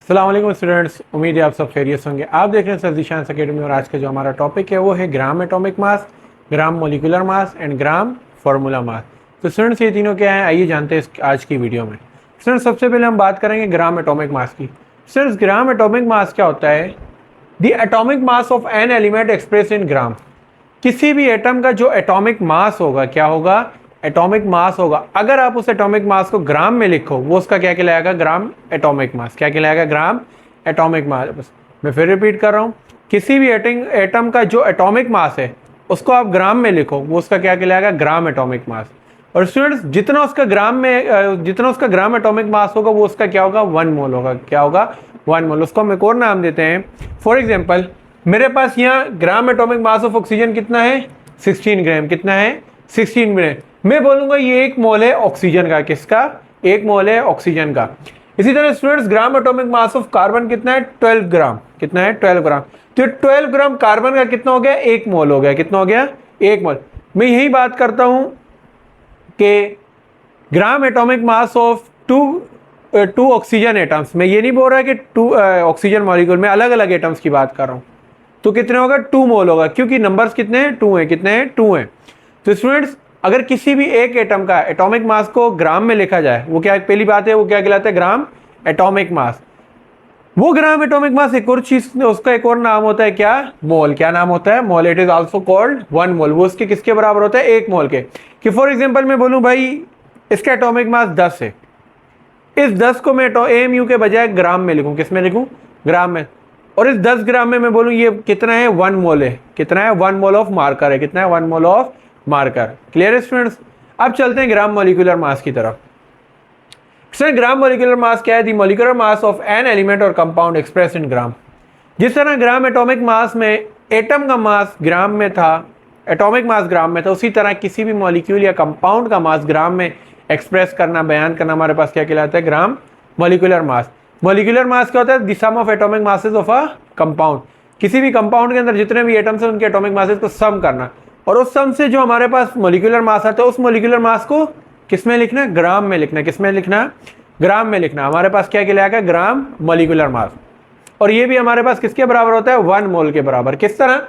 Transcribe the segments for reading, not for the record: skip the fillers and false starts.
अस्सलाम वालेकुम स्टूडेंट्स, उम्मीद है आप सब खैरियत होंगे। आप देख रहे हैं सर ज़ीशान अकेडमी और आज का जो हमारा टॉपिक है वो है ग्राम atomic mass, gram molecular mass and gram formula mass. तो स्टूडेंट्स ये तीनों क्या हैं, आइए जानते हैं आज की वीडियो में। स्टूडेंट्स सबसे पहले हम बात करेंगे ग्राम एटॉमिक मास की। स्टूडेंट्स ग्राम एटॉमिक मास क्या होता है? The atomic mass of an element expressed in gram. किसी भी एटम का जो एटॉमिक मास होगा क्या होगा? एटॉमिक मास होगा। अगर आप उस एटॉमिक मास को ग्राम में लिखो वो उसका क्या कहलाएगा? ग्राम एटॉमिक मास। क्या कहलाएगा? ग्राम एटॉमिक मास। मैं फिर रिपीट कर रहा हूँ, किसी भी एटम का जो एटॉमिक मास है उसको आप ग्राम में लिखो वो उसका क्या कहलाएगा? ग्राम एटॉमिक मास। और स्टूडेंट्स जितना उसका ग्राम एटॉमिक मास होगा वो उसका क्या होगा? 1 मोल होगा। क्या होगा? 1 मोल। उसको हम एक और नाम देते हैं। फॉर एग्जाम्पल मेरे पास यहाँ ग्राम एटॉमिक मास ऑफ ऑक्सीजन कितना है? 16 ग्राम। कितना है? 16 ग्राम। मैं बोलूंगा ये 1 मोल है ऑक्सीजन का। किसका? 1 मोल है ऑक्सीजन का। इसी तरह students gram atomic mass of carbon कितना है? 12 ग्राम। कितना है? 12 ग्राम। तो 12 ग्राम कार्बन का कितना हो गया? 1 मोल हो गया। कितना हो गया? 1 मोल। मैं यही बात करता हूं कि gram atomic mass of two oxygen atoms. मैं ये नहीं बोल रहा कि 2 ऑक्सीजन मॉलिक्यूल में अलग अलग एटम्स की बात कर रहा हूं। तो कितने होगा? 2 मोल होगा, क्योंकि नंबर्स कितने हैं? 2 हैं। कितने हैं? 2 हैं। तो स्टूडेंट्स अगर किसी भी एक एटम का एटॉमिक मास को ग्राम में लिखा जाए वो क्या, पहली बात है वो क्या कहलाता है? ग्राम एटॉमिक मास। वो ग्राम एटॉमिक मास एक और चीज, उसका एक और नाम होता है क्या? मोल। क्या नाम होता है? मोल। इट इज आल्सो कॉल्ड 1 मोल। वो उसके किसके बराबर होता है? 1 मोल के। कि फॉर एग्जांपल मैं बोलूं भाई इसका एटॉमिक मास 10 है, इस 10 को मैं AMU के बजाय ग्राम में लिखूं। किस में लिखूं? ग्राम में। और इस 10 ग्राम में मैं बोलूं ये कितना है? 1 मोल है। कितना है? 1 मोल ऑफ मार्कर है। कितना है? 1 मोल ऑफ मार्कर। क्लियर है स्टूडेंट्स? अब चलते हैं ग्राम मॉलिक्यूलर मास की तरफ। ग्राम मॉलिक्यूलर मास क्या है? The molecular mass of an element और कंपाउंड एक्सप्रेस इन ग्राम। जिस तरह ग्राम एटॉमिक मास में एटम का मास ग्राम में था, एटॉमिक मास ग्राम में था, उसी तरह किसी भी मॉलिक्यूल या कंपाउंड का मास ग्राम में एक्सप्रेस करना, बयान करना हमारे पास क्या कहलाता है? Gram molecular mass. Molecular mass क्या होता है? The sum of atomic masses of a compound. किसी भी कंपाउंड के अंदर जितने भी एटम्स हैं उनके एटॉमिक मासेस को सम करना, और उस सम से जो हमारे पास मॉलिक्यूलर मास आता है उस मॉलिक्यूलर मास को किस में लिखना? ग्राम में लिखना। किस में लिखना? ग्राम में लिखना। हमारे पास क्या कहलाएगा? Gram molecular mass. और ये भी हमारे पास किसके बराबर होता है? 1 मोल के बराबर। किस तरह?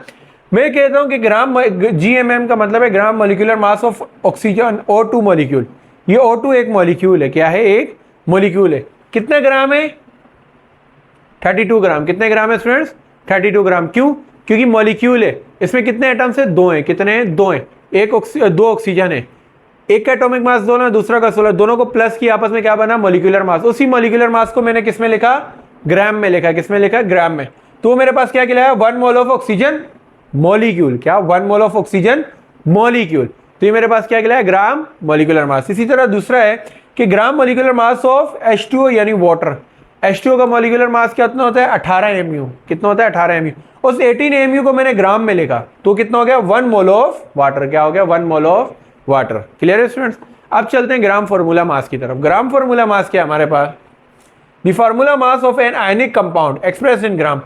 मैं कहता हूं कि ग्राम GMM का मतलब है gram molecular mass of oxygen O2 molecule. ये O2 एक मॉलिक्यूल है। क्या है? एक मॉलिक्यूल है। कितने ग्राम है? 32 ग्राम। कितने ग्राम है स्टूडेंट्स? 32 ग्राम। क्यों? क्योंकि मॉलिक्यूल है। इसमें कितने एटम्स है? 2 हैं। कितने हैं? 2 हैं। 2 ऑक्सीजन है। एक का एटॉमिक मास 2 ना, दूसरा का 16। दोनों को प्लस किया, आपस में क्या बना? Molecular mass. उसी मॉलिक्यूलर मास को मैंने किस में लिखा? ग्राम में लिखा। किस में लिखा? ग्राम में। तो मेरे पास क्या कहलाया? 1 मोल ऑफ ऑक्सीजन मॉलिक्यूल। क्या? 1 मोल ऑफ ऑक्सीजन मॉलिक्यूल। तो ये मेरे पास क्या कहलाया? Gram molecular mass. इसी तरह दूसरा है कि gram molecular mass of H2O यानी वाटर। H2O का मॉलिक्यूलर मास कितना होता है? 18 mu। कितना होता है? 18 mu। उस 18 mu को मैंने ग्राम में लिखा तो कितना हो गया? 1 मोल ऑफ वाटर। क्या हो गया? 1 मोल ऑफ वाटर। क्लियर है स्टूडेंट्स? अब चलते हैं ग्राम फॉर्मूला मास की तरफ। ग्राम फॉर्मूला मास क्या है हमारे पास? The formula mass of an ionic compound expressed in gram.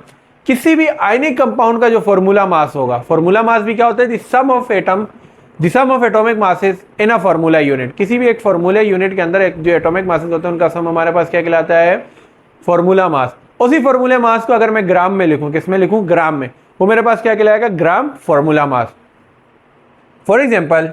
किसी भी आयनिक कंपाउंड का जो फॉर्मूला मास होगा, फॉर्मूला मास भी क्या होता है? The sum of atomic masses in a formula unit. किसी भी एक फॉर्मूला यूनिट के अंदर जो एटॉमिक मासेस होते हैं उनका सम हमारे पास क्या कहलाता है? Formula mass. उसी फॉर्मूला मास को अगर मैं ग्राम में लिखूं, किस में लिखूं? ग्राम में, वो मेरे पास क्या कहलाएगा? Gram formula mass. For example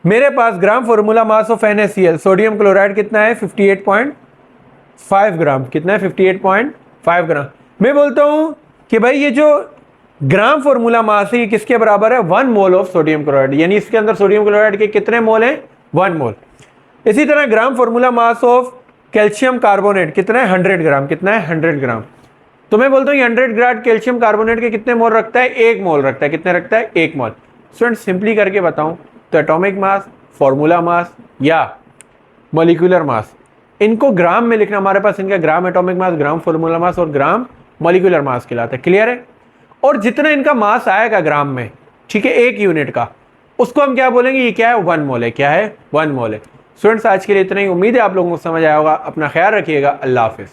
मेरे पास gram formula mass of NaCl sodium chloride कितना है? 58.5 ग्राम। कितना है? 58.5 ग्राम। मैं बोलता हूं कि भाई ये जो ग्राम फॉर्मूला मास है ये किसके बराबर है? 1 मोल ऑफ सोडियम क्लोराइड। यानी इसके अंदर सोडियम क्लोराइड के कितने मोल हैं? 1 मोल। इसी तरह ग्राम formula mass of calcium carbonate कितना है? 100 ग्राम। कितना है? 100 ग्राम। तो मैं बोलता हूँ 100 ग्राम कैल्शियम कार्बोनेट के कितने मोल रखता है? 1 मोल रखता है। कितने रखता है? 1 मोल। स्टूडेंट सिंपली करके बताऊं तो एटॉमिक मास, फॉर्मूला मास या मॉलिक्यूलर मास, इनको ग्राम में लिखना हमारे पास इनका ग्राम एटॉमिक मास, ग्राम फॉर्मूला मास और ग्राम मॉलिक्यूलर मास कहलाता है। क्लियर है? और जितना इनका मास आएगा ग्राम में, ठीक है, एक यूनिट का, उसको हम क्या बोलेंगे? ये क्या है? 1 मोल है। क्या है? 1 मोल है। स्टूडेंट्स आज के लिए इतना ही। उम्मीद है आप लोगों को समझ आया होगा। अपना ख्याल रखिएगा। अल्लाह हाफिज़।